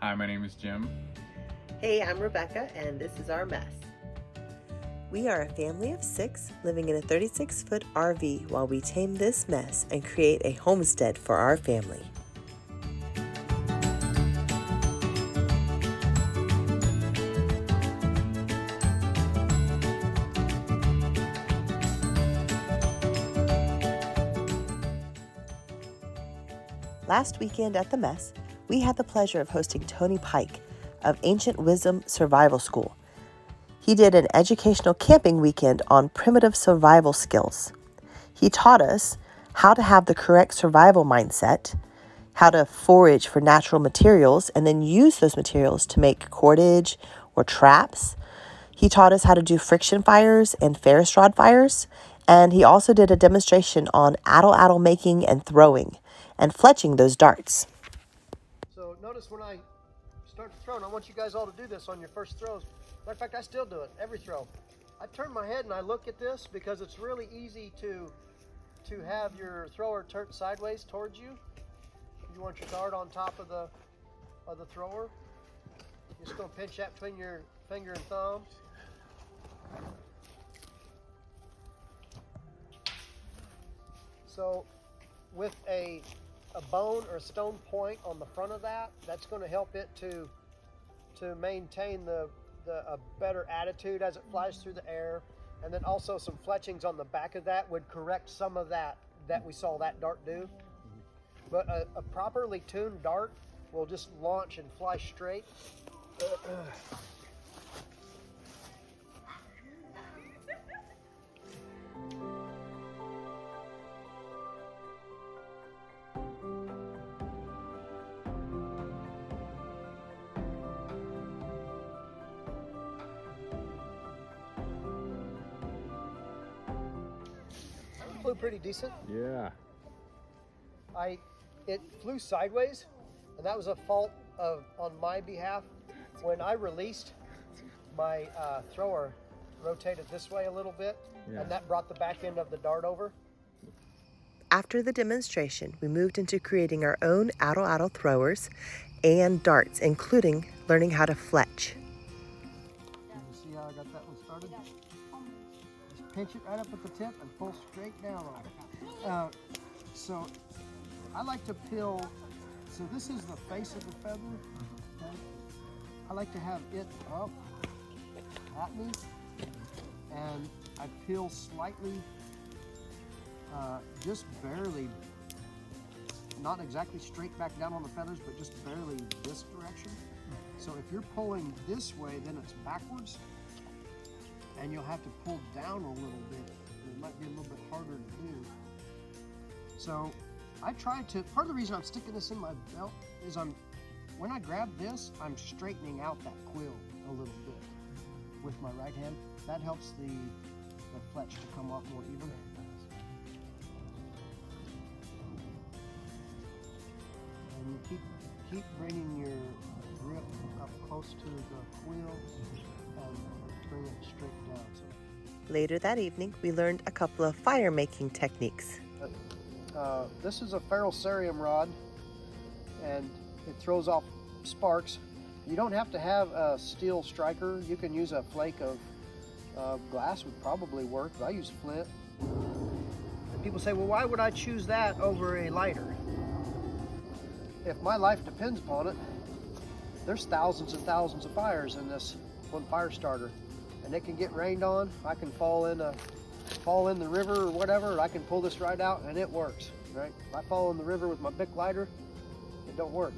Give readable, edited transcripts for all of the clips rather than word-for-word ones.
Hi, my name is Jim. Hey, I'm Rebecca, and this is our mess. We are a family of 6 living in a 36-foot RV while we tame this mess and create a homestead for our family. Last weekend at the mess, we had the pleasure of hosting Tony Pike of Ancient Wisdom Survival School. He did an educational camping weekend on primitive survival skills. He taught us how to have the correct survival mindset, how to forage for natural materials, and then use those materials to make cordage or traps. He taught us how to do friction fires and Ferris rod fires, and he also did a demonstration on addle making and throwing and fletching those darts. So notice when I start to throw, and I want you guys all to do this on your first throws. Matter of fact, I still do it every throw. I turn my head and I look at this because it's really easy to have your thrower turn sideways towards you. You want your dart on top of the thrower. You're just gonna pinch that between your finger and thumb. So with a bone or a stone point on the front of that, that's going to help it to maintain a better attitude as it flies through the air. And then also some fletchings on the back of that would correct some of that we saw that dart do. But a properly tuned dart will just launch and fly straight. Flew pretty decent. Yeah. It flew sideways, and that was a fault on my behalf. When I released, my thrower rotated this way a little bit, and that brought the back end of the dart over. After the demonstration, we moved into creating our own addle throwers and darts, including learning how to fletch. You see how I got that one started? Just pinch it right up at the tip and pull straight down on it. So I like to peel, so this is the face of the feather. Okay? I like to have it up at me, and I peel slightly, just barely, not exactly straight back down on the feathers, but just barely this direction. So if you're pulling this way, then it's backwards, and you'll have to pull down a little bit. It might be a little bit harder to do. So I try to, part of the reason I'm sticking this in my belt is when I grab this, I'm straightening out that quill a little bit with my right hand. That helps the fletch to come off more even. And you keep bringing your grip up close to the quill and bring it straight down. So, Later that evening, we learned a couple of fire making techniques. this is a feral Cerium rod, and it throws off sparks. You don't have to have a steel striker. You can use a flake of glass would probably work, but I use flint. And people say, well, why would I choose that over a lighter? If my life depends upon it, there's thousands and thousands of fires in this one fire starter, and it can get rained on. I can fall in the river or whatever. I can pull this right out and it works. Right? If I fall in the river with my Bic lighter, it don't work.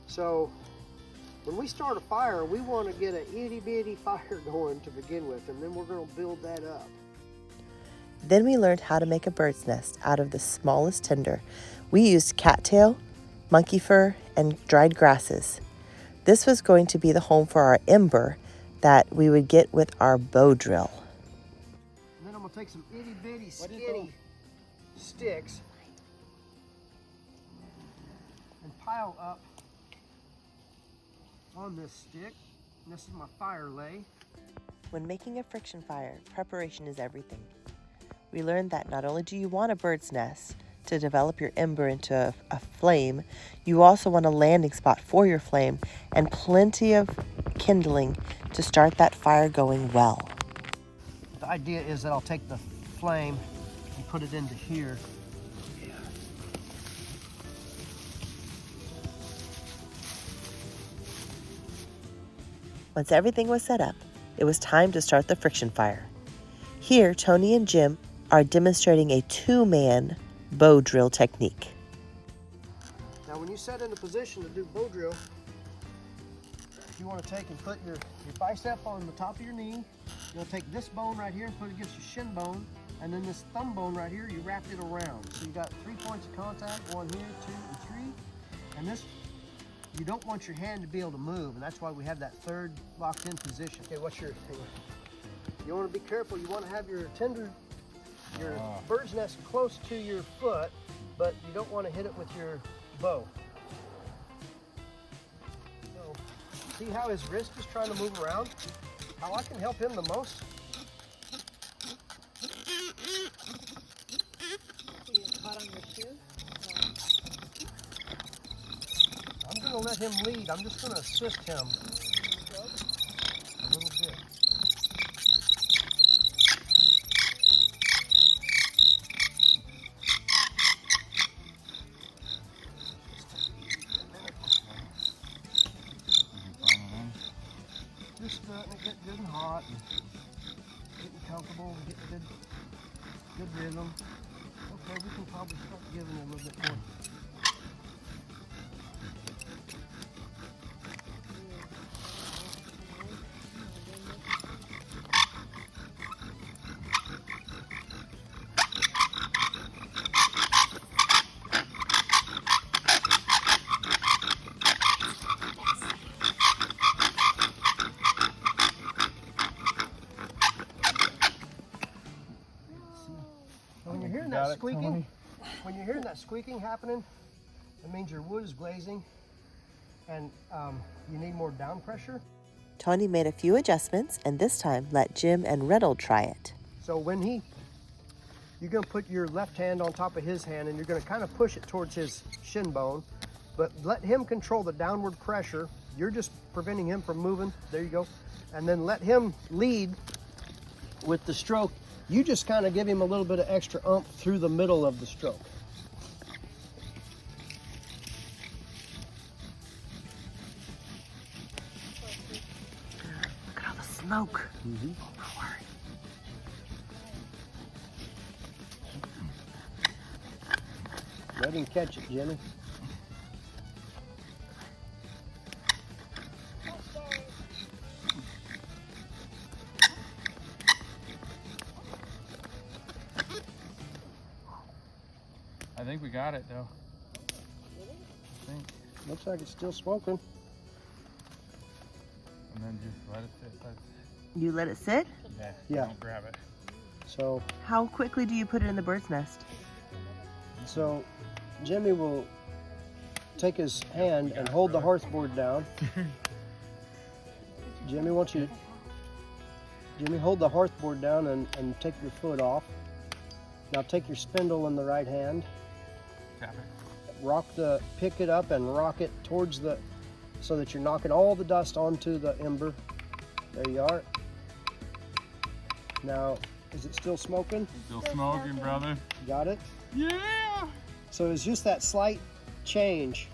So when we start a fire, we want to get an itty bitty fire going to begin with, and then we're going to build that up. Then we learned how to make a bird's nest out of the smallest tinder. We used cattail, monkey fur, and dried grasses. This was going to be the home for our ember that we would get with our bow drill. And then I'm going to take some itty bitty skinny sticks and pile up on this stick. And this is my fire lay. When making a friction fire, preparation is everything. We learned that not only do you want a bird's nest, to develop your ember into a flame, you also want a landing spot for your flame and plenty of kindling to start that fire going well. The idea is that I'll take the flame and put it into here. Once everything was set up, it was time to start the friction fire. Here, Tony and Jim are demonstrating a two-man bow drill technique. Now when you set into position to do bow drill, you want to take and put your bicep on the top of your knee. You'll take this bone right here and put it against your shin bone, and then this thumb bone right here, you wrap it around. So you got 3 points of contact, 1 here, 2, and 3. And this, you don't want your hand to be able to move, and that's why we have that third locked in position. Okay, you want to be careful. You want to have your bird's nest close to your foot, but you don't want to hit it with your bow. So, see how his wrist is trying to move around? How I can help him the most? You get caught on your shoe? I'm going to let him lead. I'm just going to assist him a little bit. Just letting it get good and hot and getting comfortable and getting good rhythm. Okay, we can probably start giving it a little bit more. When you're hearing that squeaking happening, it means your wood is glazing and you need more down pressure. Tony made a few adjustments and this time let Jim and Reynold try it. So you're going to put your left hand on top of his hand and you're going to kind of push it towards his shin bone, but let him control the downward pressure. You're just preventing him from moving. There you go. And then let him lead with the stroke. You just kind of give him a little bit of extra oomph through the middle of the stroke. Look at all the smoke. Mm-hmm. Don't worry. Let him catch it, Jimmy. I think we got it though. I think. Looks like it's still smoking. And then just let it sit. You let it sit? Yeah. Don't grab it. So How quickly do you put it in the bird's nest? Jimmy will take his hand and hold the hearthboard down. Jimmy, hold the hearthboard down and take your foot off. Now take your spindle in the right hand. Tap it. Pick it up and rock it towards so that you're knocking all the dust onto the ember. There you are. Now, is it still smoking? Still smoking, brother. Got it? Yeah! So it's just that slight change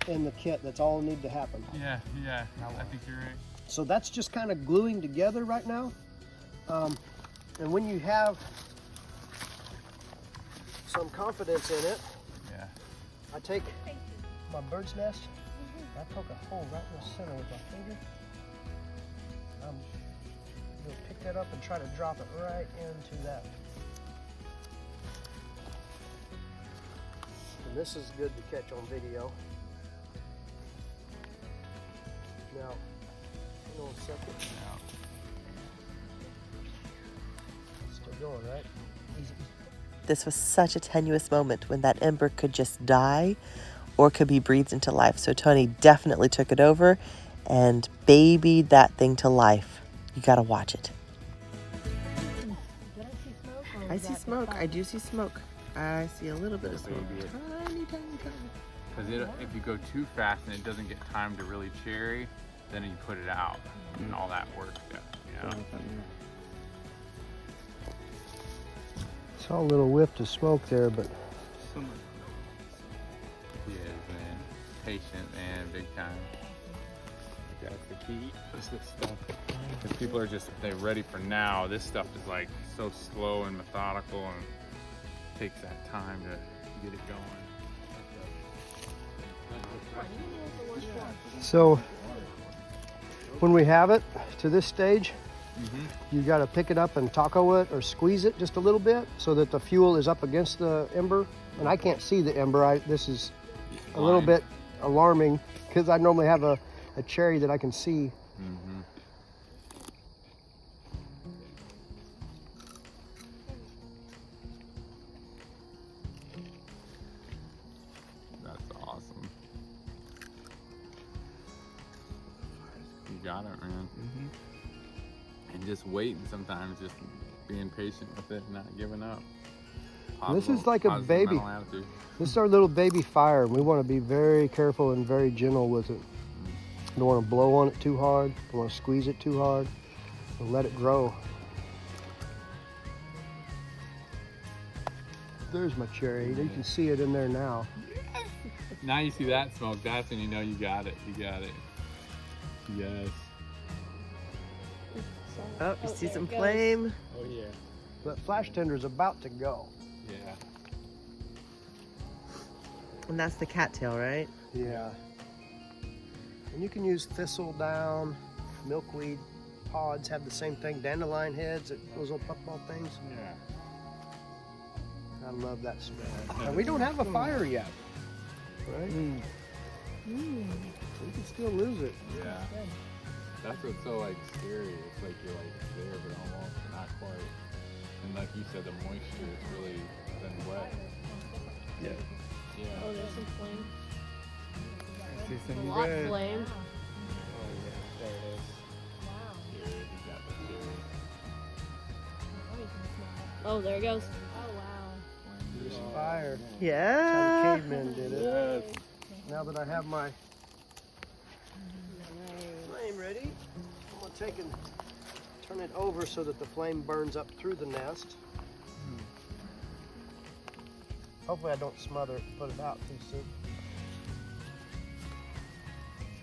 in the kit. That's all that need to happen. Yeah. I think you're right. So that's just kind of gluing together right now. And when you have some confidence in it, Yeah. I take my bird's nest, I poke a hole right in the center with my finger. I'm going to pick that up and try to drop it right into that. And this is good to catch on video. Now, hang on a second. Yeah. Still going, right? Easy. This was such a tenuous moment when that ember could just die or could be breathed into life. So Tony definitely took it over and babied that thing to life. You gotta watch it. Did I see smoke? I see smoke. I do see smoke. I see a little bit of smoke. Baby. Tiny, tiny, tiny. Because if you go too fast and it doesn't get time to really cherry, then you put it out and all that work stuff, you know? Saw a little whiff of smoke there, but He is, man. Patient, man, big time. That's the key. This stuff. Because people are they're ready for now. This stuff is like so slow and methodical and takes that time to get it going. so when we have it to this stage, you got to pick it up and taco it or squeeze it just a little bit so that the fuel is up against the ember. And I can't see the ember. This is a little bit alarming because I normally have a cherry that I can see. That's awesome. You got it, man. And just waiting sometimes, just being patient with it and not giving up. This is like a baby. Mental attitude. This is our little baby fire. We want to be very careful and very gentle with it. Don't want to blow on it too hard. Don't want to squeeze it too hard. We'll let it grow. There's my cherry. You can see it in there now. Now you see that smoke, that's when you know you got it. You got it. Yes. Oh, you see there some it goes. flame? Oh yeah. But flash tender is about to go. Yeah. And that's the cattail, right? Yeah. And you can use thistledown, milkweed pods have the same thing. Dandelion heads, those little puffball things. Yeah. I love that smell. And we don't have a fire yet, right? We can still lose it. Yeah. That's what's so like scary. It's like you're like there, but almost not quite. And like you said, the moisture is really been wet. Yeah. Yeah. Oh, there's some flame. See A some lot red. flame. Oh yeah, there it is. Here, you got the cherry. Oh, there it goes. Oh, wow. There's fire. Yeah. That's how the cavemen did it. Yes. Now that I have my flame ready, I'm going to take and turn it over so that the flame burns up through the nest. Hopefully I don't smother it and put it out too soon.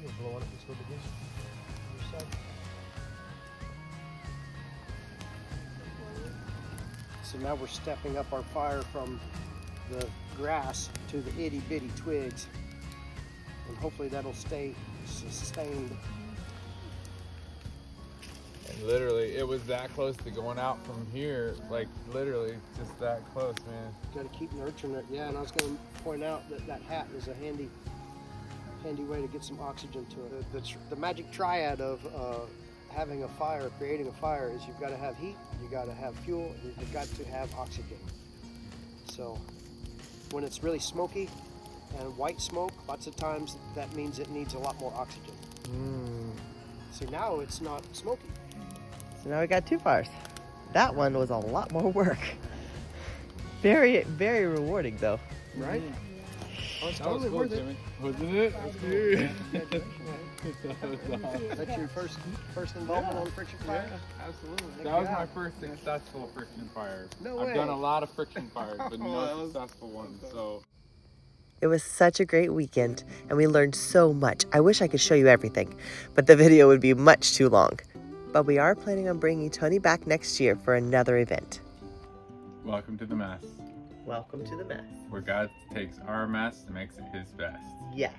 You'll blow on it just a little bit. So now we're stepping up our fire from the grass to the itty bitty twigs. And hopefully that'll stay sustained. And literally, it was that close to going out from here. Like literally, just that close, man. Got to keep nurturing it. Yeah, and I was going to point out that that hat is a handy way to get some oxygen to it. The magic triad of having a fire, creating a fire, is you've got to have heat, you got to have fuel, and you've got to have oxygen. So when it's really smoky and white smoke, lots of times that means it needs a lot more oxygen. See, now it's not smoky. So now we got two fires. That one was a lot more work. Very, very rewarding though. Right? Oh, it's That was totally cool, worth it. Jimmy. Wasn't it? That's your first involvement on friction fire? Yeah, absolutely. Heck That was yeah. my first successful friction fire. No I've way. done a lot of friction fires, but no successful ones. So It was such a great weekend, and we learned so much. I wish I could show you everything, but the video would be much too long. But we are planning on bringing Tony back next year for another event. welcome to the mess, Welcome to the mess. where God takes our mess and makes it His best. Yes.